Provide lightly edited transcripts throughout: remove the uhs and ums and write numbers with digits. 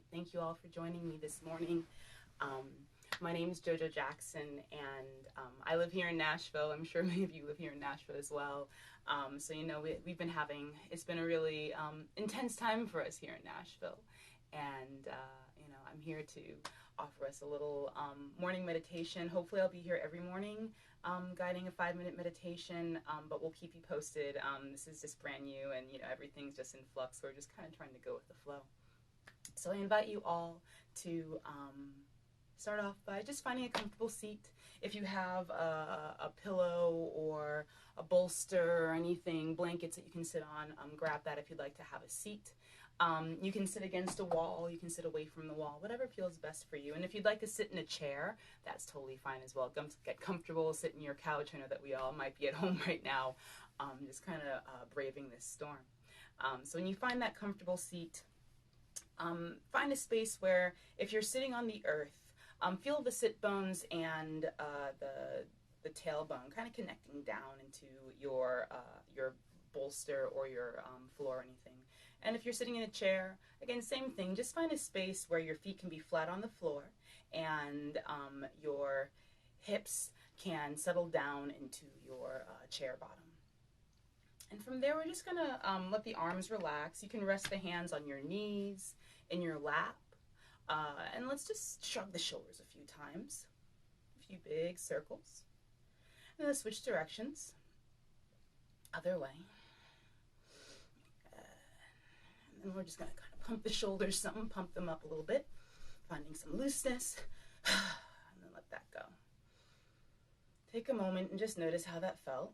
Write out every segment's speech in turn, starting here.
right. Thank you all for joining me this morning. My name is JoJoTJackson, and I live here in Nashville. I'm sure many of you live here in Nashville as well. So, you know, we've been having, it's been a really intense time for us here in Nashville. And, you know, I'm here to offer us a little morning meditation. Hopefully I'll be here every morning guiding a 5-minute meditation, but we'll keep you posted. This is just brand new, and, you know, everything's just in flux. So we're just kind of trying to go with the flow. So I invite you all to start off by just finding a comfortable seat. If you have a pillow or a bolster or anything, blankets that you can sit on, grab that if you'd like to have a seat. You can sit against a wall, you can sit away from the wall, whatever feels best for you. And if you'd like to sit in a chair, that's totally fine as well. Get comfortable, sit in your couch. I know that we all might be at home right now, just kind of braving this storm. So when you find that comfortable seat, find a space where, if you're sitting on the earth, feel the sit bones and the tailbone kind of connecting down into your bolster or your floor or anything. And if you're sitting in a chair, again, same thing. Just find a space where your feet can be flat on the floor and your hips can settle down into your chair bottom. And from there, we're just going to let the arms relax. You can rest the hands on your knees, in your lap. And let's just shrug the shoulders a few times. A few big circles. And let's switch directions. Other way. And then we're just going to kind of pump the shoulders some, pump them up a little bit. Finding some looseness. And then let that go. Take a moment and just notice how that felt.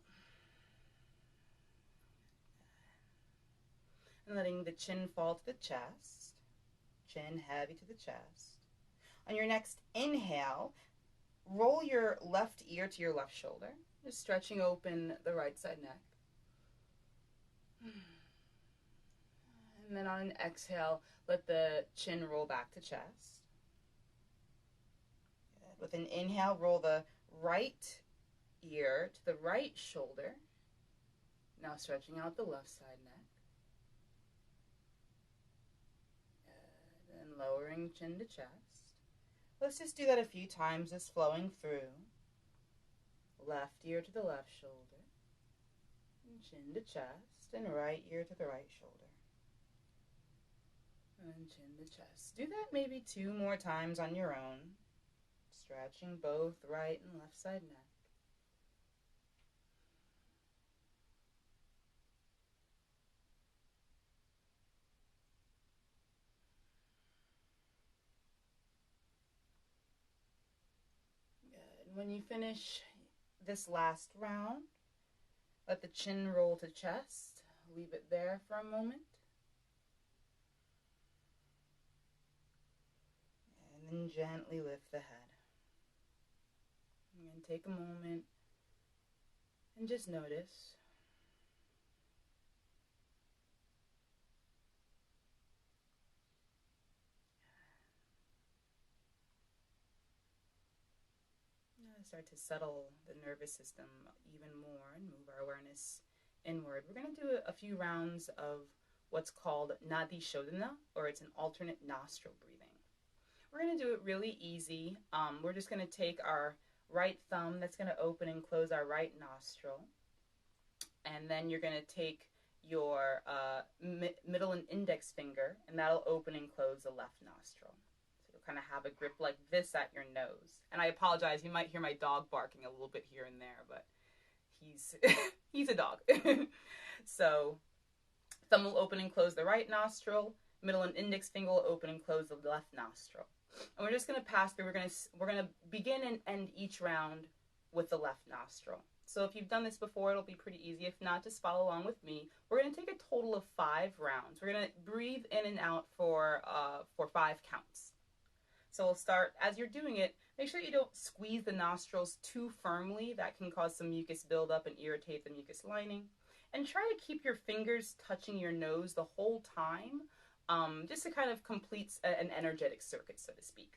And letting the chin fall to the chest. Chin heavy to the chest. On your next inhale, roll your left ear to your left shoulder, just stretching open the right side neck. And then on an exhale, let the chin roll back to chest. Good. With an inhale, roll the right ear to the right shoulder. Now stretching out the left side neck. And lowering chin to chest. Let's just do that a few times, just flowing through. Left ear to the left shoulder. And chin to chest. And right ear to the right shoulder. And chin to chest. Do that maybe 2 more times on your own. Stretching both right and left side neck. When you finish this last round, let the chin roll to chest. Leave it there for a moment. And then gently lift the head. And take a moment and just notice. Start to settle the nervous system even more and move our awareness inward. We're going to do a few rounds of what's called Nadi Shodhana, or it's an alternate nostril breathing. We're going to do it really easy. We're just going to take our right thumb that's going to open and close our right nostril. And then you're going to take your middle and index finger, and that'll open and close the left nostril. Kind of have a grip like this at your nose. And I apologize, you might hear my dog barking a little bit here and there, but he's a dog. So thumb will open and close the right nostril, middle and index finger will open and close the left nostril. And we're just going to pass through. We're going to begin and end each round with the left nostril. So if you've done this before, it'll be pretty easy. If not, just follow along with me. We're going to take a total of 5 rounds. We're going to breathe in and out for 5 counts. So we'll start, as you're doing it, make sure you don't squeeze the nostrils too firmly. That can cause some mucus buildup and irritate the mucus lining. And try to keep your fingers touching your nose the whole time, just to kind of complete an energetic circuit, so to speak.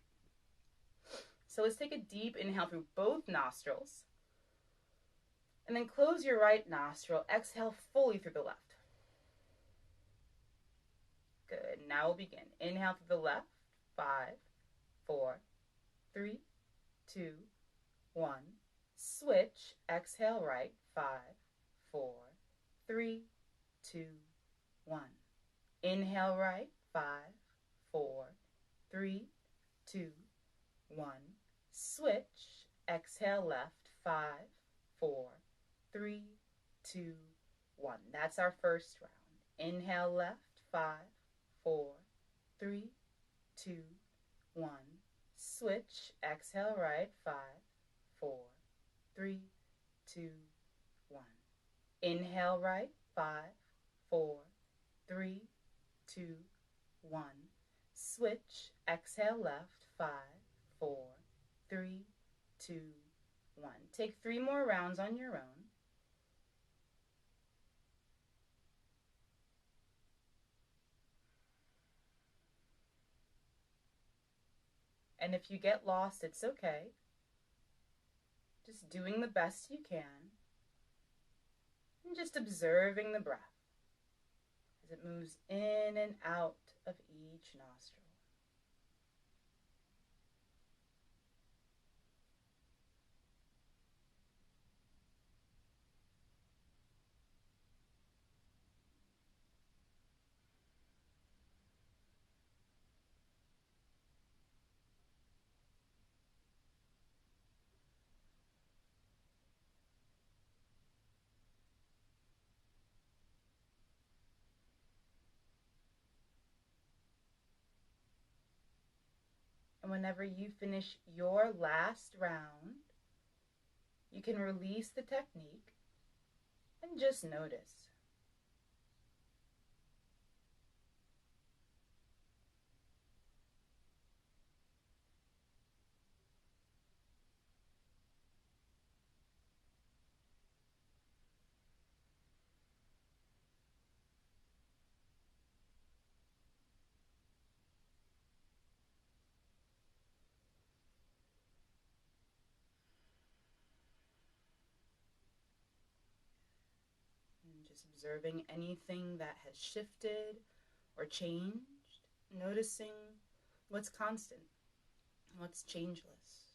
So let's take a deep inhale through both nostrils. And then close your right nostril. Exhale fully through the left. Good. Now we'll begin. Inhale through the left. 5, 4, 3, 2, 1. Switch. Exhale right. 5, 4, 3, 2, 1. Inhale right. 5, 4, 3, 2, 1. Switch. Exhale left. 5, 4, 3, 2, 1. That's our first round. Inhale left. 5, 4, 3, 2, 1. Switch. Exhale right. 5, 4, 3, 2, 1. Inhale right. 5, 4, 3, 2, 1. Switch. Exhale left. 5, 4, 3, 2, 1. Take 3 more rounds on your own. And if you get lost, it's okay. Just doing the best you can. And just observing the breath as it moves in and out of each nostril. And whenever you finish your last round, you can release the technique and just notice. And just observing anything that has shifted or changed, noticing what's constant, what's changeless.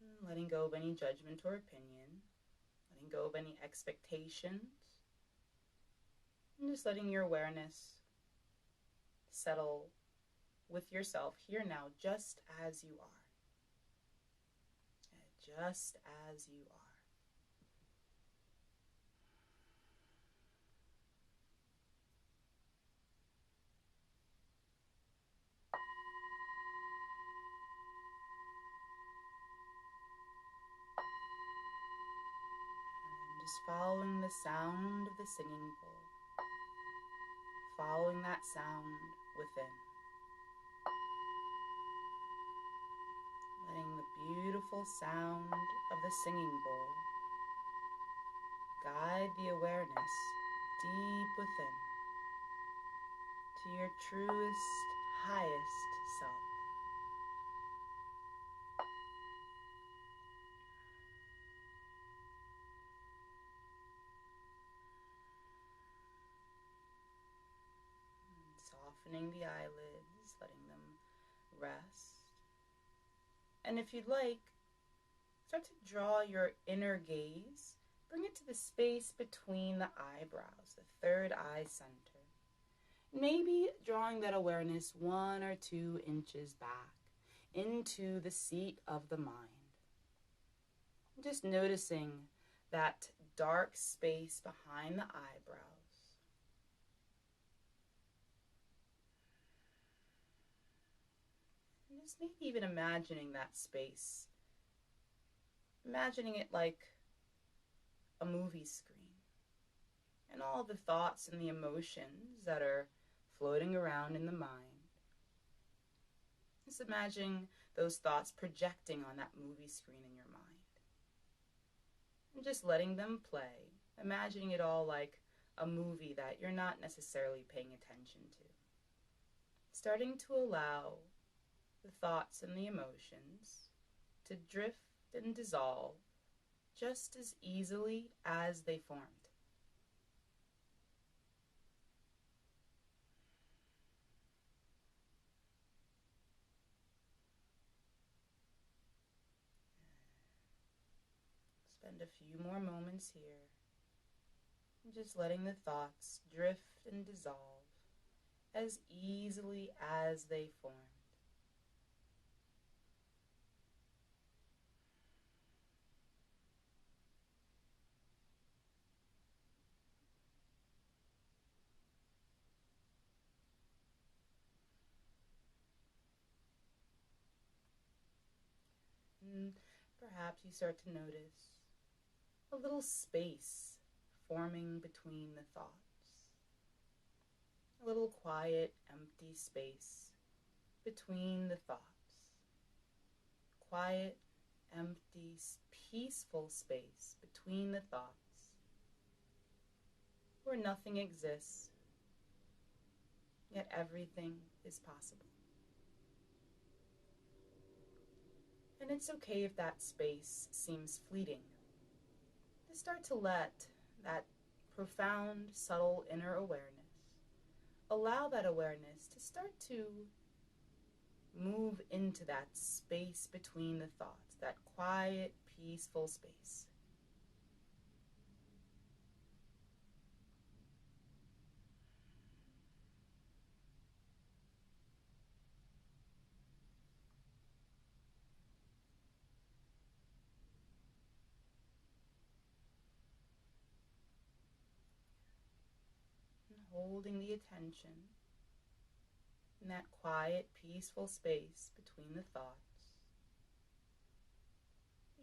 And letting go of any judgment or opinion, letting go of any expectations, and just letting your awareness settle with yourself here now, just as you are. Just as you are. And just following the sound of the singing bowl. Following that sound within. Letting the beautiful sound of the singing bowl guide the awareness deep within to your truest, highest self. And softening the eyelids, letting them rest. And if you'd like, start to draw your inner gaze. Bring it to the space between the eyebrows, the third eye center. Maybe drawing that awareness 1 or 2 inches back into the seat of the mind. Just noticing that dark space behind the eyebrows. And just maybe even imagining that space. Imagining it like a movie screen. And all the thoughts and the emotions that are floating around in the mind. Just imagining those thoughts projecting on that movie screen in your mind. And just letting them play. Imagining it all like a movie that you're not necessarily paying attention to. Starting to allow the thoughts and the emotions to drift and dissolve just as easily as they formed. spend a few more moments here, just letting the thoughts drift and dissolve as easily as they formed. And perhaps you start to notice a little space forming between the thoughts. A little quiet, empty space between the thoughts. Quiet, empty, peaceful space between the thoughts, where nothing exists, yet everything is possible. And it's okay if that space seems fleeting. Just start to let that profound, subtle inner awareness, allow that awareness to start to move into that space between the thoughts, that quiet, peaceful space. And holding the attention in that quiet, peaceful space between the thoughts,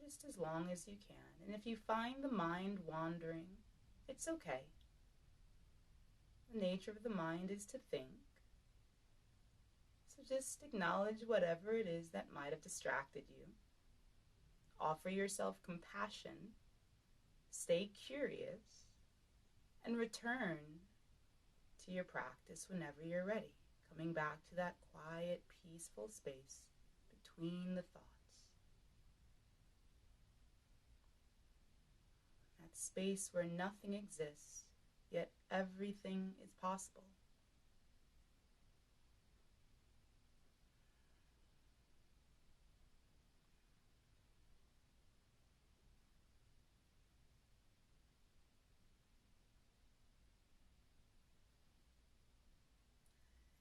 just as long as you can. And if you find the mind wandering, it's okay. The nature of the mind is to think. So just acknowledge whatever it is that might have distracted you. Offer yourself compassion. Stay curious. And return to your practice whenever you're ready. Coming back to that quiet, peaceful space between the thoughts. That space where nothing exists, yet everything is possible.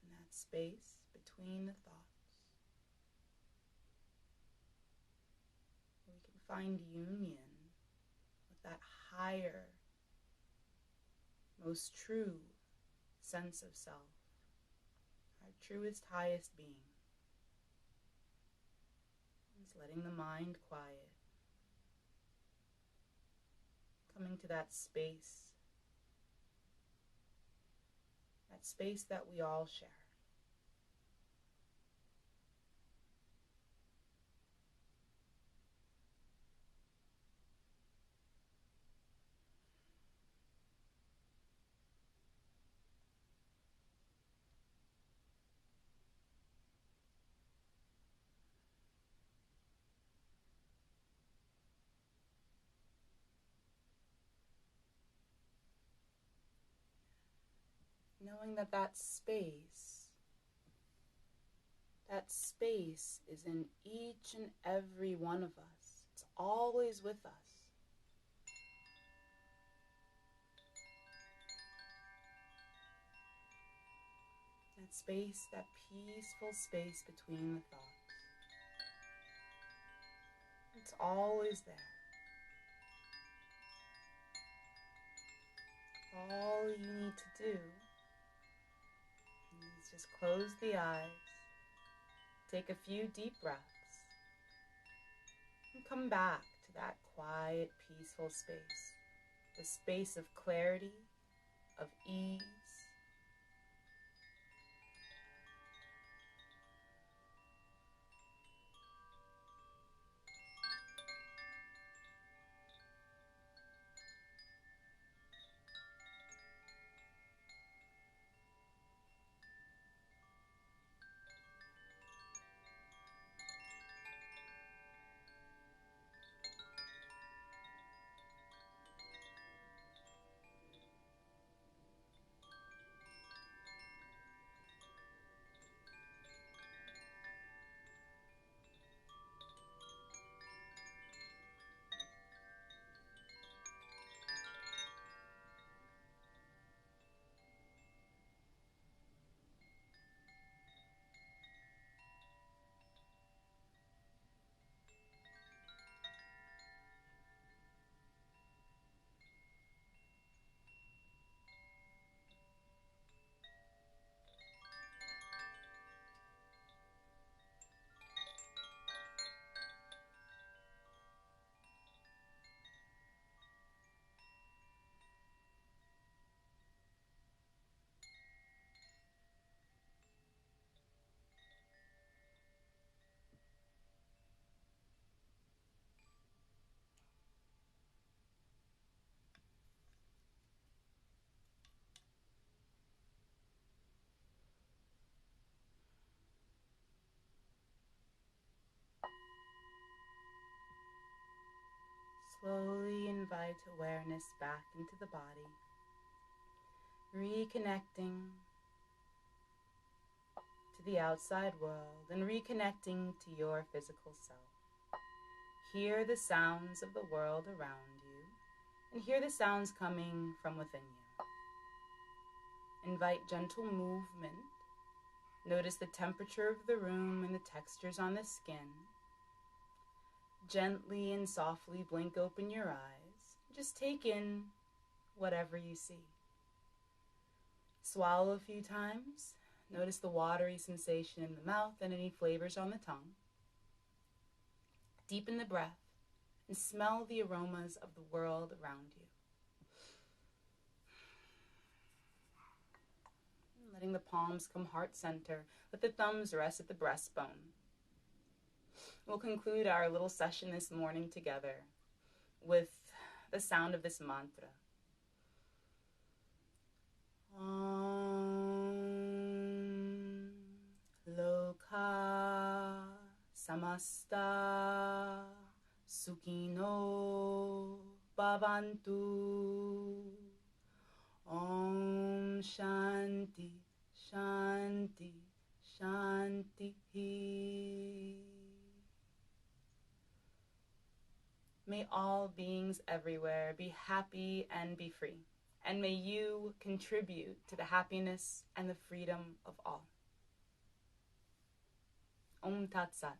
And that space between the thoughts, where we can find union with that higher, most true sense of self, our truest, highest being. Just letting the mind quiet, coming to that space that we all share. Knowing that space is in each and every one of us. It's always with us. That space, that peaceful space between the thoughts. It's always there. All you need to do is just close the eyes, take a few deep breaths, and come back to that quiet, peaceful space. The space of clarity, of ease. Slowly invite awareness back into the body, reconnecting to the outside world and reconnecting to your physical self. Hear the sounds of the world around you and hear the sounds coming from within you. Invite gentle movement. Notice the temperature of the room and the textures on the skin. Gently and softly blink open your eyes. Just take in whatever you see. Swallow a few times. Notice the watery sensation in the mouth and any flavors on the tongue. Deepen the breath and smell the aromas of the world around you. Letting the palms come heart center. Let the thumbs rest at the breastbone. We'll conclude our little session this morning together with the sound of this mantra. Om Loka Samasta Sukhino Bhavantu. Om Shanti Shanti Shanti. May all beings everywhere be happy and be free. And may you contribute to the happiness and the freedom of all. Om Tat Sat.